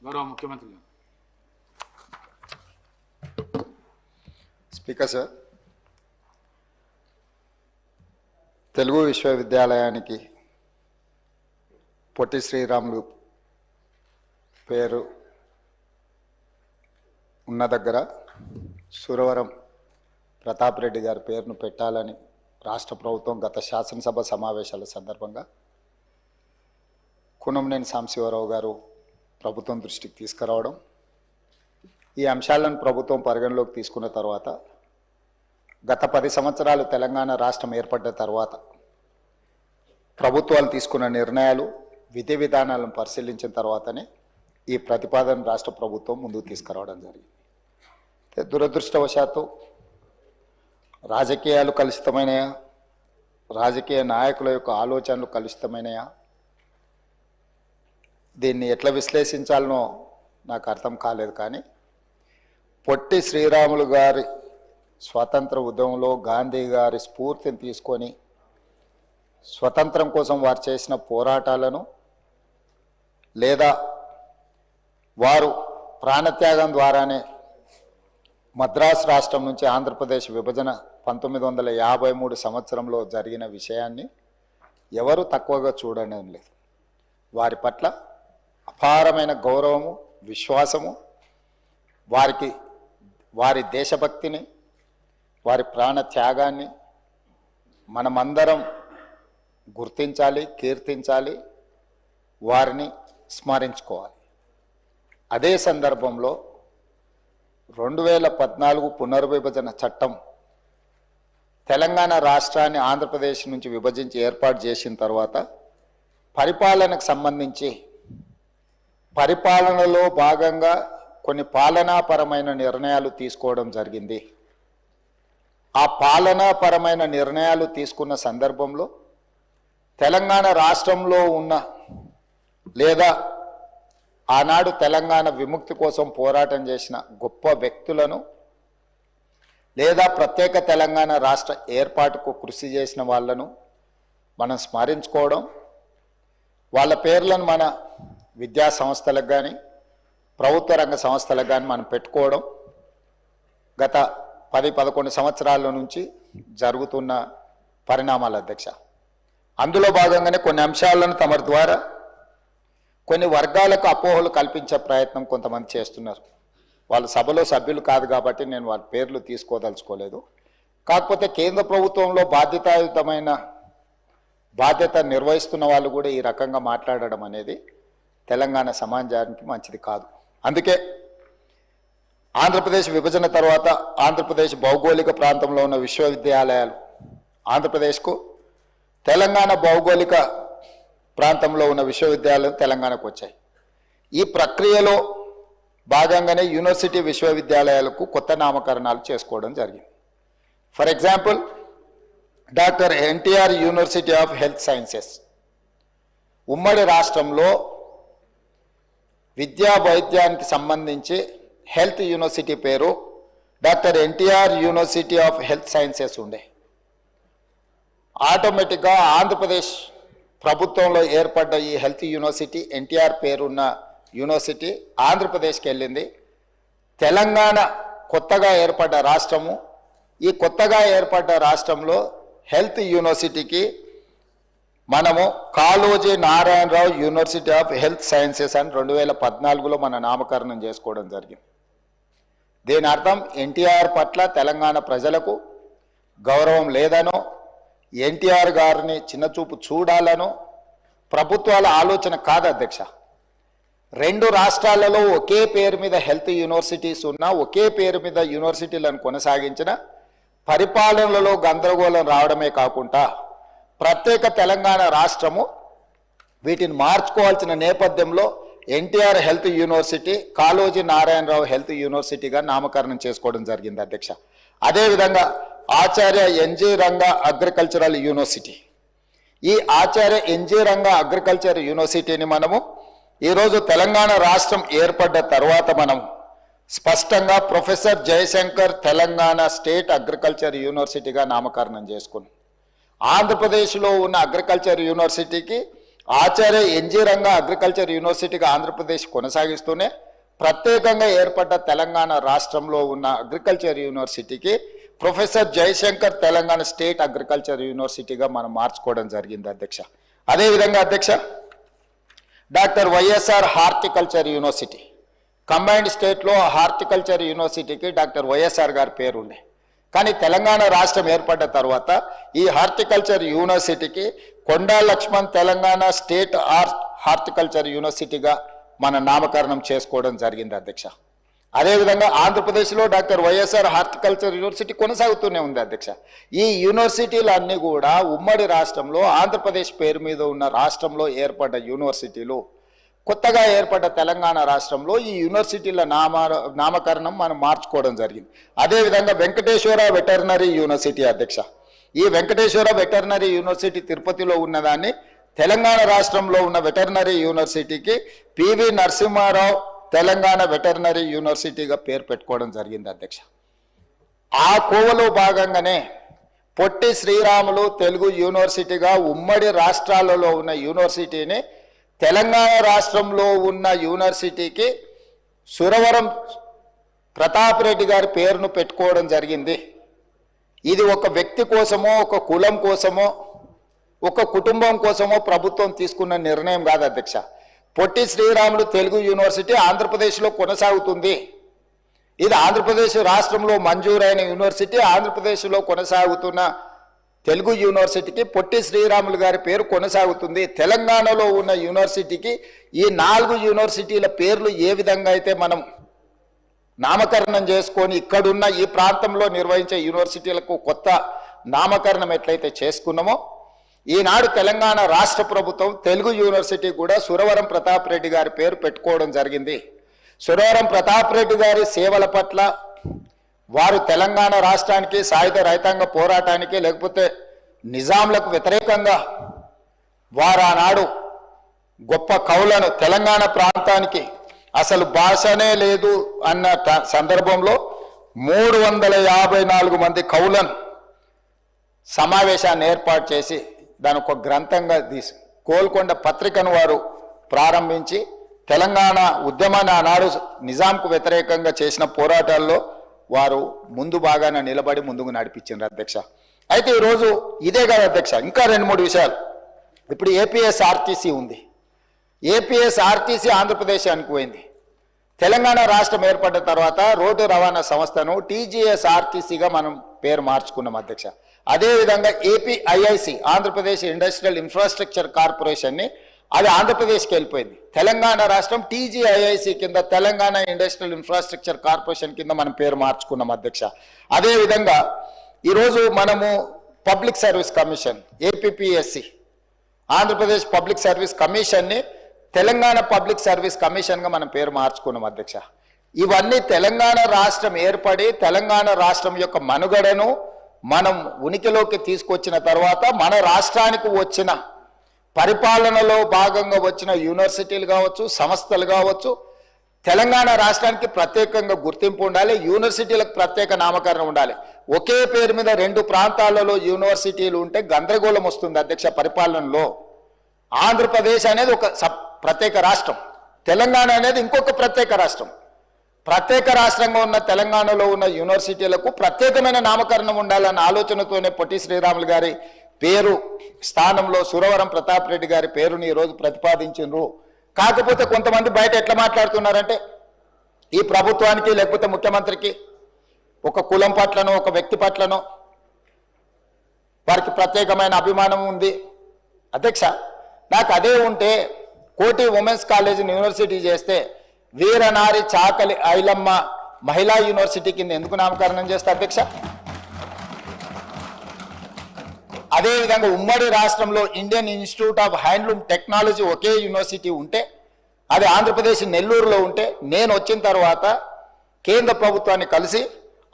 గౌరవ ముఖ్యమంత్రి గారు. స్పీకర్ సార్, తెలుగు విశ్వవిద్యాలయానికి పొట్టి శ్రీరాములు పేరు ఉన్న దగ్గర సురవరం ప్రతాప్ రెడ్డి గారి పేరును పెట్టాలని రాష్ట్ర ప్రభుత్వం గత శాసనసభ సమావేశాల సందర్భంగా కూనంనేని సాంబశివరావు గారు ప్రభుత్వం దృష్టికి తీసుకురావడం, ఈ అంశాలను ప్రభుత్వం పరిగణలోకి తీసుకున్న తర్వాత గత 10 సంవత్సరాలు తెలంగాణ రాష్ట్రం ఏర్పడ్డ తర్వాత ప్రభుత్వాలు తీసుకున్న నిర్ణయాలు విధి విధానాలను పరిశీలించిన తర్వాతనే ఈ ప్రతిపాదన రాష్ట్ర ప్రభుత్వం ముందుకు తీసుకురావడం జరిగింది. దురదృష్టవశాత్తు రాజకీయాలు కలుషితమైనయా, రాజకీయ నాయకుల యొక్క ఆలోచనలు కలుషితమైనయా, దీన్ని ఎట్లా విశ్లేషించాలనో నాకు అర్థం కాలేదు. కానీ పొట్టి శ్రీరాములు గారి స్వాతంత్ర ఉద్యమంలో గాంధీ గారి స్ఫూర్తిని తీసుకొని స్వతంత్రం కోసం వారు చేసిన పోరాటాలను, లేదా వారు ప్రాణత్యాగం ద్వారానే మద్రాసు రాష్ట్రం నుంచి ఆంధ్రప్రదేశ్ విభజన 1953 సంవత్సరంలో జరిగిన విషయాన్ని ఎవరు తక్కువగా చూడడం లేదు. వారి పట్ల అపారమైన గౌరవము, విశ్వాసము, వారి దేశభక్తిని, వారి ప్రాణ త్యాగాన్ని మనమందరం గుర్తించాలి, కీర్తించాలి, వారిని స్మరించుకోవాలి. అదే సందర్భంలో 2014 పునర్విభజన చట్టం తెలంగాణ రాష్ట్రాన్ని ఆంధ్రప్రదేశ్ నుంచి విభజించి ఏర్పాటు చేసిన తర్వాత పరిపాలనకు సంబంధించి పరిపాలనలో భాగంగా కొన్ని పాలనాపరమైన నిర్ణయాలు తీసుకోవడం జరిగింది. ఆ పాలనాపరమైన నిర్ణయాలు తీసుకున్న సందర్భంలో తెలంగాణ రాష్ట్రంలో ఉన్న, లేదా ఆనాడు తెలంగాణ విముక్తి కోసం పోరాటం చేసిన గొప్ప వ్యక్తులను, లేదా ప్రత్యేక తెలంగాణ రాష్ట్ర ఏర్పాటుకు కృషి చేసిన వాళ్ళను మనం స్మరించుకోవడం, వాళ్ళ పేర్లను మన విద్యా సంస్థలకు కానీ ప్రభుత్వ రంగ సంస్థలకు కానీ మనం పెట్టుకోవడం గత 10-11 సంవత్సరాల నుంచి జరుగుతున్న పరిణామాల అధ్యక్ష. అందులో భాగంగానే కొన్ని అంశాలను తమ ద్వారా కొన్ని వర్గాలకు అపోహలు కల్పించే ప్రయత్నం కొంతమంది చేస్తున్నారు. వాళ్ళు సభలో సభ్యులు కాదు కాబట్టి నేను వాళ్ళ పేర్లు తీసుకోదలుచుకోలేదు. కాకపోతే కేంద్ర ప్రభుత్వంలో బాధ్యతాయుతమైన బాధ్యత నిర్వహిస్తున్న వాళ్ళు కూడా ఈ రకంగా మాట్లాడడం అనేది తెలంగాణ సమాజానికి మంచిది కాదు. అందుకే ఆంధ్రప్రదేశ్ విభజన తర్వాత ఆంధ్రప్రదేశ్ భౌగోళిక ప్రాంతంలో ఉన్న విశ్వవిద్యాలయాలు ఆంధ్రప్రదేశ్కు, తెలంగాణ భౌగోళిక ప్రాంతంలో ఉన్న విశ్వవిద్యాలయాలు తెలంగాణకు వచ్చాయి. ఈ ప్రక్రియలో భాగంగానే యూనివర్సిటీ విశ్వవిద్యాలయాలకు కొత్త నామకరణాలు చేసుకోవడం జరిగింది. For example, doctor NTR university of health sciences ఉమ్మడి రాష్ట్రంలో విద్యా వైద్యానికి సంబంధించి హెల్త్ యూనివర్సిటీ పేరు doctor NTR university of health sciences ఉండే. ఆటోమేటిక్గా ఆంధ్రప్రదేశ్ ప్రభుత్వంలో ఏర్పడ్డ ఈ హెల్త్ యూనివర్సిటీ, ఎన్టీఆర్ పేరున్న యూనివర్సిటీ ఆంధ్రప్రదేశ్కి వెళ్ళింది. తెలంగాణ కొత్తగా ఏర్పడ్డ రాష్ట్రము, ఈ కొత్తగా ఏర్పడ్డ రాష్ట్రంలో హెల్త్ యూనివర్సిటీకి మనము Kaloji Narayana Rao university of health sciences అని 2014లో మన నామకరణం చేసుకోవడం జరిగింది. దీని అర్థం ఎన్టీఆర్ పట్ల తెలంగాణ ప్రజలకు గౌరవం లేదనో, ఎన్టీఆర్ గారిని చిన్నచూపు చూడాలనో ప్రభుత్వాల ఆలోచన కాదు అధ్యక్ష. 2 రాష్ట్రాలలో ఒకే పేరు మీద హెల్త్ యూనివర్సిటీస్ ఉన్నా, ఒకే పేరు మీద యూనివర్సిటీలను కొనసాగించిన పరిపాలనలో గందరగోళం రావడమే కాకుండా ప్రత్యేక తెలంగాణ రాష్ట్రము వీటిని మార్చుకోవాల్సిన నేపథ్యంలో NTR health university Kaloji Narayanarao health యూనివర్సిటీగా నామకరణం చేసుకోవడం జరిగింది అధ్యక్ష. అదేవిధంగా ఆచార్య ఎన్జి రంగా అగ్రికల్చరల్ యూనివర్సిటీ, ఈ ఆచార్య ఎన్జి రంగా అగ్రికల్చర్ యూనివర్సిటీని మనము ఈరోజు తెలంగాణ రాష్ట్రం ఏర్పడ్డ తర్వాత మనం స్పష్టంగా professor Jayashankar Telangana state agriculture యూనివర్సిటీగా నామకరణం చేసుకున్నాం. ఆంధ్రప్రదేశ్లో ఉన్న అగ్రికల్చర్ యూనివర్సిటీకి ఆచార్య ఎన్జి రంగా అగ్రికల్చర్ యూనివర్సిటీగా ఆంధ్రప్రదేశ్ కొనసాగిస్తూనే ప్రత్యేకంగా ఏర్పడ్డ తెలంగాణ రాష్ట్రంలో ఉన్న అగ్రికల్చర్ యూనివర్సిటీకి professor Jayashankar Telangana state agriculture యూనివర్సిటీగా మనం మార్చుకోవడం జరిగింది అధ్యక్ష. అదేవిధంగా అధ్యక్ష, doctor YSR horticulture university combined స్టేట్లో హార్టికల్చర్ యూనివర్సిటీకి డాక్టర్ వైఎస్ఆర్ గారి పేరు ఉండే. కానీ తెలంగాణ రాష్ట్రం ఏర్పడ్డ తర్వాత ఈ హార్టికల్చర్ యూనివర్సిటీకి కొండా లక్ష్మణ్ తెలంగాణ స్టేట్ హార్టికల్చర్ యూనివర్సిటీగా మన నామకరణం చేసుకోవడం జరిగింది అధ్యక్ష. అదేవిధంగా ఆంధ్రప్రదేశ్లో డాక్టర్ వైఎస్ఆర్ హార్టికల్చర్ యూనివర్సిటీ కొనసాగుతూనే ఉంది అధ్యక్ష. ఈ యూనివర్సిటీలన్నీ కూడా ఉమ్మడి రాష్ట్రంలో ఆంధ్రప్రదేశ్ పేరు మీద ఉన్న రాష్ట్రంలో ఏర్పడ్డ యూనివర్సిటీలు. కొత్తగా ఏర్పడ్డ తెలంగాణ రాష్ట్రంలో ఈ యూనివర్సిటీల నామకరణం మనం మార్చుకోవడం జరిగింది. అదేవిధంగా వెంకటేశ్వర వెటర్నరీ యూనివర్సిటీ అధ్యక్ష. ఈ వెంకటేశ్వర వెటర్నరీ యూనివర్సిటీ తిరుపతిలో ఉన్నదాన్ని తెలంగాణ రాష్ట్రంలో ఉన్న వెటర్నరీ యూనివర్సిటీకి పివి నరసింహారావు తెలంగాణ వెటర్నరీ యూనివర్సిటీగా పేరు పెట్టుకోవడం జరిగింది అధ్యక్ష. ఆ కోవలో భాగంగానే పొట్టి శ్రీరాములు తెలుగు యూనివర్సిటీగా ఉమ్మడి రాష్ట్రాలలో ఉన్న యూనివర్సిటీని తెలంగాణ రాష్ట్రంలో ఉన్న యూనివర్సిటీకి సురవరం ప్రతాప్ రెడ్డి గారి పేరును పెట్టుకోవడం జరిగింది. ఇది ఒక వ్యక్తి కోసమో, ఒక కులం కోసమో, ఒక కుటుంబం కోసమో ప్రభుత్వం తీసుకున్న నిర్ణయం కాదు అధ్యక్ష. పొట్టి శ్రీరాములు తెలుగు యూనివర్సిటీ ఆంధ్రప్రదేశ్లో కొనసాగుతుంది. ఇది ఆంధ్రప్రదేశ్ రాష్ట్రంలో మంజూరైన యూనివర్సిటీ. ఆంధ్రప్రదేశ్లో కొనసాగుతున్న తెలుగు యూనివర్సిటీకి పొట్టి శ్రీరాములు గారి పేరు కొనసాగుతుంది. తెలంగాణలో ఉన్న యూనివర్సిటీకి ఈ 4 యూనివర్సిటీల పేర్లు ఏ విధంగా అయితే మనం నామకరణం చేసుకొని ఇక్కడున్న ఈ ప్రాంతంలో నిర్వహించే యూనివర్సిటీలకు కొత్త నామకరణం ఎట్లయితే చేసుకున్నామో, ఈనాడు తెలంగాణ రాష్ట్ర ప్రభుత్వం తెలుగు యూనివర్సిటీ కూడా సురవరం ప్రతాప్ రెడ్డి గారి పేరు పెట్టుకోవడం జరిగింది. సురవరం ప్రతాప్ రెడ్డి గారి సేవల పట్ల, వారు తెలంగాణ రాష్ట్రానికి సాయుధ రైతాంగ పోరాటానికి లేకపోతే నిజాంలకు వ్యతిరేకంగా వారు ఆనాడు గొప్ప కవులను తెలంగాణ ప్రాంతానికి అసలు భాషనే లేదు అన్న సందర్భంలో 354 మంది కవులను సమావేశాన్ని ఏర్పాటు చేసి దాని ఒక గ్రంథంగా తీసి గోల్కొండ పత్రికను వారు ప్రారంభించి తెలంగాణ ఉద్యమాన్ని ఆనాడు నిజాంకు వ్యతిరేకంగా చేసిన పోరాటాల్లో వారు ముందు బాగానే నిలబడి ముందుకు నడిపించారు అధ్యక్ష. అయితే ఈరోజు ఇదే కాదు అధ్యక్ష, ఇంకా 2-3 విషయాలు. ఇప్పుడు ఏపీఎస్ఆర్టీసీ ఉంది. ఏపీఎస్ఆర్టీసీ ఆంధ్రప్రదేశానికి పోయింది. తెలంగాణ రాష్ట్రం ఏర్పడ్డ తర్వాత రోడ్డు రవాణా సంస్థను టీజీఎస్ఆర్టీసీగా మనం పేరు మార్చుకున్నాం అధ్యక్ష. అదేవిధంగా ఏపీఐఐసి ఆంధ్రప్రదేశ్ ఇండస్ట్రియల్ ఇన్ఫ్రాస్ట్రక్చర్ కార్పొరేషన్ని అది ఆంధ్రప్రదేశ్కి వెళ్ళిపోయింది. తెలంగాణ రాష్ట్రం టీజీఐఐసి కింద తెలంగాణ ఇండస్ట్రియల్ ఇన్ఫ్రాస్ట్రక్చర్ కార్పొరేషన్ కింద మనం పేరు మార్చుకున్నాం అధ్యక్ష. అదేవిధంగా ఈరోజు మనము public service commission APPSC Andhra Pradesh public service కమిషన్ని తెలంగాణ పబ్లిక్ సర్వీస్ కమిషన్గా మనం పేరు మార్చుకున్నాం అధ్యక్ష. ఇవన్నీ తెలంగాణ రాష్ట్రం ఏర్పడి తెలంగాణ రాష్ట్రం యొక్క మనుగడను మనం ఉనికిలోకి తీసుకొచ్చిన తర్వాత మన రాష్ట్రానికి వచ్చిన పరిపాలనలో భాగంగా వచ్చిన యూనివర్సిటీలు కావచ్చు, సంస్థలు కావచ్చు, తెలంగాణ రాష్ట్రానికి ప్రత్యేకంగా గుర్తింపు ఉండాలి. యూనివర్సిటీలకు ప్రత్యేక నామకరణం ఉండాలి. ఒకే పేరు మీద 2 ప్రాంతాలలో యూనివర్సిటీలు ఉంటే గందరగోళం వస్తుంది అధ్యక్ష పరిపాలనలో. ఆంధ్రప్రదేశ్ అనేది ఒక ప్రత్యేక రాష్ట్రం, తెలంగాణ అనేది ఇంకొక ప్రత్యేక రాష్ట్రం. ప్రత్యేక రాష్ట్రంగా ఉన్న తెలంగాణలో ఉన్న యూనివర్సిటీలకు ప్రత్యేకమైన నామకరణం ఉండాలన్న ఆలోచనతోనే పొట్టి శ్రీరాములు గారి పేరు స్థానంలో సురవరం ప్రతాప్ రెడ్డి గారి పేరుని ఈరోజు ప్రతిపాదించారు. కాకపోతే కొంతమంది బయట ఎట్లా మాట్లాడుతున్నారంటే ఈ ప్రభుత్వానికి లేకపోతే ముఖ్యమంత్రికి ఒక కులం పట్లనో ఒక వ్యక్తి పట్లనో వారికి ప్రత్యేకమైన అభిమానం ఉంది. అధ్యక్ష, నాకు అదే ఉంటే కోటి ఉమెన్స్ కాలేజీని యూనివర్సిటీ చేస్తే వీరనారి చాకలి ఐలమ్మ మహిళా యూనివర్సిటీ కింద ఎందుకు నామకరణం చేస్తా అధ్యక్ష? అదేవిధంగా ఉమ్మడి రాష్ట్రంలో Indian institute of handloom technology okay university ఉంటే, అది ఆంధ్రప్రదేశ్ నెల్లూరులో ఉంటే, నేను వచ్చిన తర్వాత కేంద్ర ప్రభుత్వాన్ని కలిసి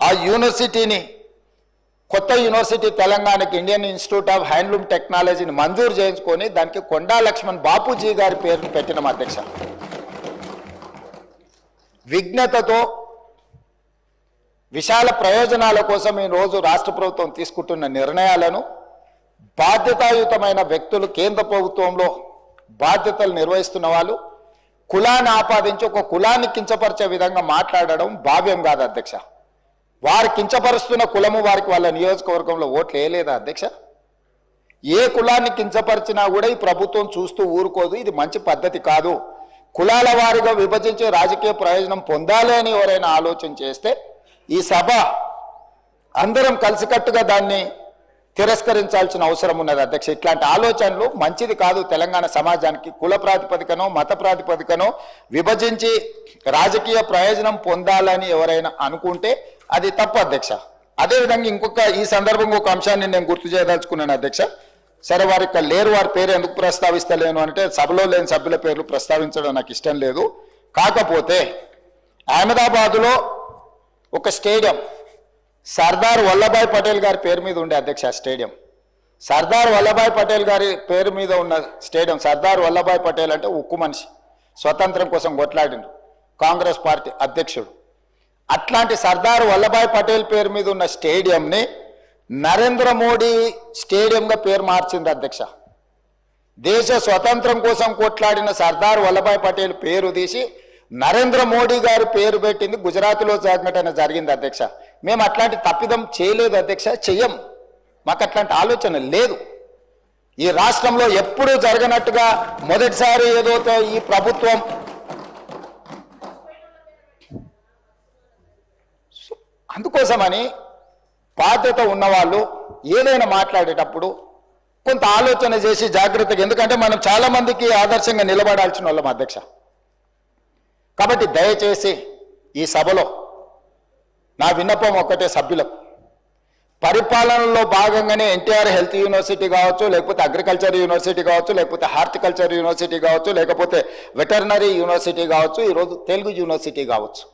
ఆ యూనివర్సిటీని కొత్త యూనివర్సిటీ తెలంగాణకి ఇండియన్ ఇన్స్టిట్యూట్ ఆఫ్ హ్యాండ్లూమ్ టెక్నాలజీని మంజూరు చేయించుకొని దానికి కొండా లక్ష్మణ్ బాపూజీ గారి పేరును పెట్టిన అధ్యక్ష. విజ్ఞతతో విశాల ప్రయోజనాల కోసం ఈరోజు రాష్ట్ర ప్రభుత్వం తీసుకుంటున్న నిర్ణయాలను బాధ్యతాయుతమైన వ్యక్తులు కేంద్ర ప్రభుత్వంలో బాధ్యతలు నిర్వహిస్తున్న వాళ్ళు కులాన్ని ఆపాదించి ఒక కులాన్ని కించపరిచే విధంగా మాట్లాడడం భావ్యం కాదు అధ్యక్ష. వారు కించపరుస్తున్న కులము వారికి వాళ్ళ నియోజకవర్గంలో ఓట్లు వేయలేదా అధ్యక్ష? ఏ కులాన్ని కించపరిచినా కూడా ఈ ప్రభుత్వం చూస్తూ ఊరుకోదు. ఇది మంచి పద్ధతి కాదు. కులాల వారిగా విభజించి రాజకీయ ప్రయోజనం పొందాలి అని ఎవరైనా ఆలోచన చేస్తే ఈ సభ అందరం కలిసికట్టుగా దాన్ని తిరస్కరించాల్సిన అవసరం ఉన్నది అధ్యక్ష. ఇట్లాంటి ఆలోచనలు మంచిది కాదు. తెలంగాణ సమాజానికి కుల ప్రాతిపదికనో మత ప్రాతిపదికనో విభజించి రాజకీయ ప్రయోజనం పొందాలని ఎవరైనా అనుకుంటే అది తప్పు అధ్యక్ష. అదేవిధంగా ఇంకొక ఈ సందర్భంగా ఒక అంశాన్ని నేను గుర్తు చేయదలుచుకున్నాను అధ్యక్ష. సరే వారు ఇక్కడ లేరు, వారి పేరు ఎందుకు ప్రస్తావిస్తలేను అంటే సభలో లేని సభ్యుల పేర్లు ప్రస్తావించడం నాకు ఇష్టం లేదు. కాకపోతే అహ్మదాబాదులో ఒక స్టేడియం సర్దార్ వల్లభాయ్ పటేల్ గారి పేరు మీద ఉండే అధ్యక్ష. స్టేడియం సర్దార్ వల్లభాయ్ పటేల్ గారి పేరు మీద ఉన్న స్టేడియం. సర్దార్ వల్లభాయ్ పటేల్ అంటే ఉక్కు మనిషి, స్వతంత్రం కోసం కొట్లాడిండు, కాంగ్రెస్ పార్టీ అధ్యక్షుడు. అట్లాంటి సర్దార్ వల్లభాయ్ పటేల్ పేరు మీద ఉన్న స్టేడియంని నరేంద్ర మోడీ స్టేడియంగా పేరు మార్చింది అధ్యక్ష. దేశ స్వతంత్రం కోసం కొట్లాడిన సర్దార్ వల్లభాయ్ పటేల్ పేరు తీసి నరేంద్ర మోడీ గారి పేరు పెట్టింది. గుజరాత్లో సంఘటన జరిగింది అధ్యక్ష. మేము అట్లాంటి తప్పిదం చేయలేదు అధ్యక్ష, చెయ్యం. మాకు అట్లాంటి ఆలోచన లేదు. ఈ రాష్ట్రంలో ఎప్పుడూ జరగనట్టుగా మొదటిసారి ఏదో ఈ ప్రభుత్వం అందుకోసమని బాధ్యత ఉన్నవాళ్ళు ఏదైనా మాట్లాడేటప్పుడు కొంత ఆలోచన చేసి జాగ్రత్తగా, ఎందుకంటే మనం చాలా మందికి ఆదర్శంగా నిలబడాల్సిన వాళ్ళం అధ్యక్ష. కాబట్టి దయచేసి ఈ సభలో నా విన్నపం ఒక్కటే సభ్యులకు, పరిపాలనలో భాగంగానే ఎన్టీఆర్ హెల్త్ యూనివర్సిటీ కావచ్చు, లేకపోతే అగ్రికల్చర్ యూనివర్సిటీ కావచ్చు, లేకపోతే హార్టికల్చర్ యూనివర్సిటీ కావచ్చు, లేకపోతే వెటర్నరీ యూనివర్సిటీ కావచ్చు, ఈరోజు తెలుగు యూనివర్సిటీ కావచ్చు,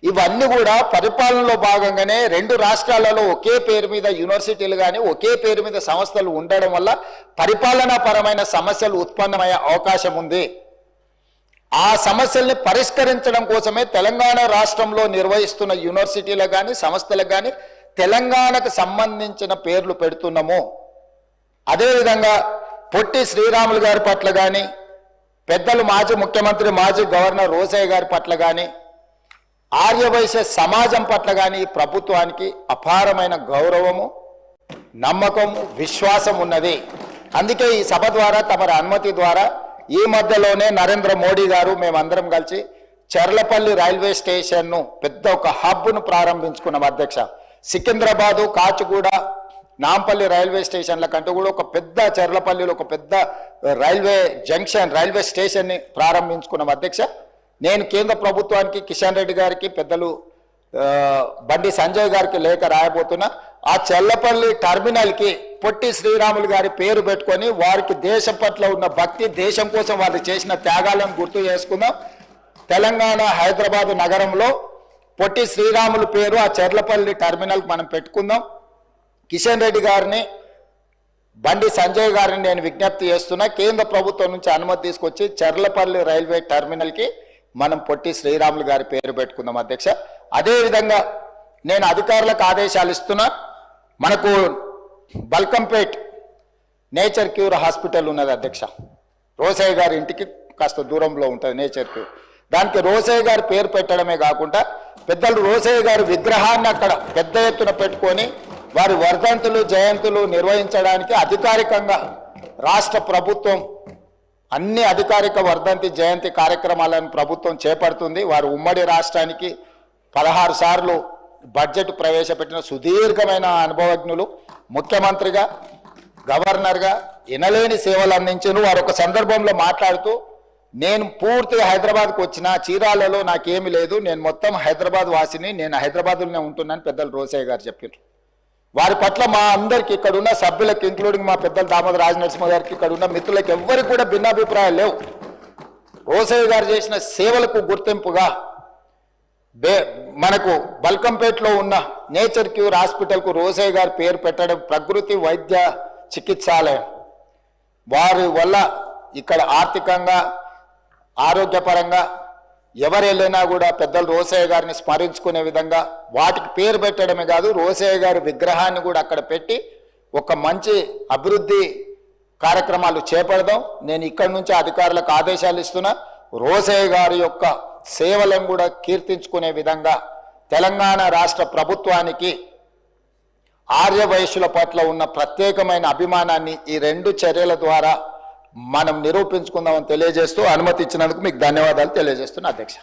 ఇవన్నీ కూడా పరిపాలనలో భాగంగానే రెండు రాష్ట్రాలలో ఒకే పేరు మీద యూనివర్సిటీలు కానీ ఒకే పేరు మీద సంస్థలు ఉండడం వల్ల పరిపాలనా పరమైన సమస్యలు ఉత్పన్నమయ్యే అవకాశం ఉంది. ఆ సమస్యల్ని పరిష్కరించడం కోసమే తెలంగాణ రాష్ట్రంలో నిర్వహిస్తున్న యూనివర్సిటీలకు కానీ సంస్థలకు కానీ తెలంగాణకు సంబంధించిన పేర్లు పెడుతున్నాము. అదేవిధంగా పొట్టి శ్రీరాములు గారి పట్ల కానీ, పెద్దలు మాజీ ముఖ్యమంత్రి మాజీ గవర్నర్ రోసయ్య గారి పట్ల కానీ, ఆర్యవైశ్య సమాజం పట్ల కానీ ఈ ప్రభుత్వానికి అపారమైన గౌరవము, నమ్మకము, విశ్వాసం ఉన్నది. అందుకే ఈ సభ ద్వారా తమరి అనుమతి ద్వారా ఈ మధ్యలోనే నరేంద్ర మోడీ గారు మేమందరం కలిసి చర్లపల్లి రైల్వే స్టేషన్ను పెద్ద ఒక హబ్ను ప్రారంభించుకున్నాం అధ్యక్ష. సికింద్రాబాదు, కాచిగూడ, నాంపల్లి రైల్వే స్టేషన్ల కంటూ కూడా ఒక పెద్ద చర్లపల్లిలో ఒక పెద్ద రైల్వే జంక్షన్, రైల్వే స్టేషన్ని ప్రారంభించుకున్నాం అధ్యక్ష. నేను కేంద్ర ప్రభుత్వానికి, కిషన్ రెడ్డి గారికి, పెద్దలు బండి సంజయ్ గారికి లేఖ రాయబోతున్నా. ఆ చర్లపల్లి టర్మినల్కి పొట్టి శ్రీరాములు గారి పేరు పెట్టుకొని వారికి దేశం పట్ల ఉన్న భక్తి, దేశం కోసం వాళ్ళు చేసిన త్యాగాలను గుర్తు చేసుకుందాం. తెలంగాణ హైదరాబాద్ నగరంలో పొట్టి శ్రీరాములు పేరు ఆ చర్లపల్లి టర్మినల్కి మనం పెట్టుకుందాం. కిషన్ రెడ్డి గారిని, బండి సంజయ్ గారిని నేను విజ్ఞప్తి చేస్తున్నా, కేంద్ర ప్రభుత్వం నుంచి అనుమతి తీసుకొచ్చి చర్లపల్లి రైల్వే టర్మినల్కి మనం పొట్టి శ్రీరాములు గారి పేరు పెట్టుకుందాం అధ్యక్ష. అదేవిధంగా నేను అధికారులకు ఆదేశాలు ఇస్తున్నా. మనకు బల్కంపేట్ నేచర్ క్యూర్ హాస్పిటల్ ఉన్నది అధ్యక్ష. రోసయ్య గారి ఇంటికి కాస్త దూరంలో ఉంటుంది నేచర్ క్యూర్. దానికి రోసయ్య గారి పేరు పెట్టడమే కాకుండా పెద్దలు రోసయ్య గారి విగ్రహాన్ని అక్కడ పెద్ద ఎత్తున పెట్టుకొని వారి వర్ధంతులు, జయంతులు నిర్వహించడానికి అధికారికంగా రాష్ట్ర ప్రభుత్వం అన్ని అధికారిక వర్ధంతి, జయంతి కార్యక్రమాలను ప్రభుత్వం చేపడుతుంది. వారు ఉమ్మడి రాష్ట్రానికి 16 సార్లు బడ్జెట్ ప్రవేశపెట్టిన సుదీర్ఘమైన అనుభవజ్ఞులు. ముఖ్యమంత్రిగా, గవర్నర్గా ఎనలేని సేవలు అందించిన వారు ఒక సందర్భంలో మాట్లాడుతూ, నేను పూర్తిగా హైదరాబాద్కు వచ్చిన, చీరాలలో నాకేమీ లేదు, నేను మొత్తం హైదరాబాద్ వాసిని, నేను హైదరాబాద్లోనే ఉంటున్నాను పెద్దలు రోసయ్య గారు చెప్పారు. వారి పట్ల మా అందరికి, ఇక్కడ ఉన్న సభ్యులకు, ఇంక్లూడింగ్ మా పెద్దలు దామోదర రాజనరసింహ గారికి, ఇక్కడ ఉన్న మిత్రులకు ఎవ్వరికి కూడా భిన్నాభిప్రాయాలు లేవు. రోసయ్య గారు చేసిన సేవలకు గుర్తింపుగా మనకు బల్కంపేటలో ఉన్న నేచర్ క్యూర్ హాస్పిటల్కు రోసయ్య గారి పేరు పెట్టడం ప్రకృతి వైద్య చికిత్సాలయం. వారి వల్ల ఇక్కడ ఆర్థికంగా, ఆరోగ్యపరంగా ఎవరు వెళ్ళినా కూడా పెద్దలు రోసయ్య గారిని స్మరించుకునే విధంగా వాటికి పేరు పెట్టడమే కాదు, రోసయ్య గారి విగ్రహాన్ని కూడా అక్కడ పెట్టి ఒక మంచి అభివృద్ధి కార్యక్రమాలు చేపడదాం. నేను ఇక్కడి నుంచి అధికారులకు ఆదేశాలు ఇస్తున్నా. రోసయ్య గారి యొక్క సేవలను కూడా కీర్తించుకునే విధంగా తెలంగాణ రాష్ట్ర ప్రభుత్వానికి ఆర్య వైశ్యుల పట్ల ఉన్న ప్రత్యేకమైన అభిమానాన్ని ఈ 2 చర్యల ద్వారా మనం నిరూపించుకుందామని తెలియజేస్తూ అనుమతి ఇచ్చినందుకు మీకు ధన్యవాదాలు తెలియజేస్తున్నా అధ్యక్ష.